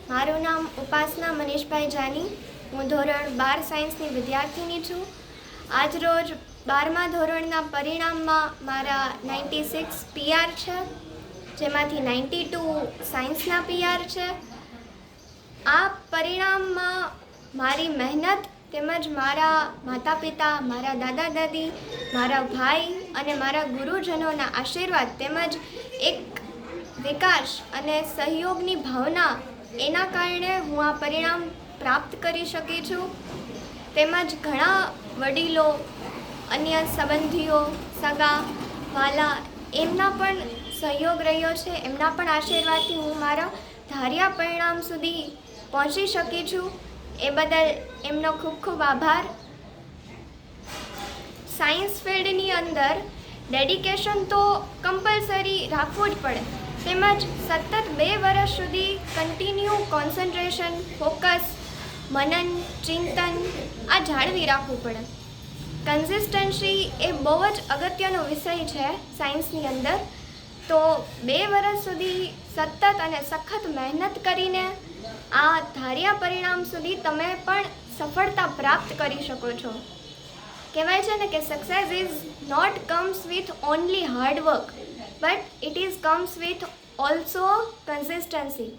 મારું નામ ઉપાસના મનીષભાઈ જાની. હું ધોરણ 12 સાયન્સની વિદ્યાર્થીની છું. આજરોજ 12મા ધોરણના પરિણામમાં મારા 96 PR છે, જેમાંથી 92 સાયન્સના PR છે. આ પરિણામમાં મારી મહેનત તેમજ મારા માતા પિતા, મારા દાદા દાદી, મારા ભાઈ અને મારા ગુરુજનોના આશીર્વાદ તેમજ એક વિકાસ અને સહયોગની ભાવના, એના કારણે હું આ પરિણામ પ્રાપ્ત કરી શકી છું. તેમજ ઘણા વડીલો, અન્ય સંબંધીઓ, સગા વાલા, એમના પણ સહયોગ રહ્યો છે. એમના પણ આશીર્વાદથી હું મારા ધાર્યા પરિણામ સુધી પહોંચી શકી છું. એ બદલ એમનો ખૂબ ખૂબ આભાર. સાયન્સ ફિલ્ડની અંદર ડેડિકેશન તો કમ્પલસરી રાખવું જ પડે, તેમજ સતત 2 વર્ષ સુધી કન્ટિન્યુ કોન્સન્ટ્રેશન, ફોકસ, મનન, ચિંતન આ જાળવી રાખવું પડે. કન્સિસ્ટન્સી એ બહુ જ અગત્યનો વિષય છે સાયન્સની અંદર. તો 2 વર્ષ સુધી સતત અને સખત મહેનત કરીને આ ધાર્યા પરિણામ સુધી તમે પણ સફળતા પ્રાપ્ત કરી શકો છો. કહેવાય છે ને કે success is not comes with only hard work, but it is comes with also consistency.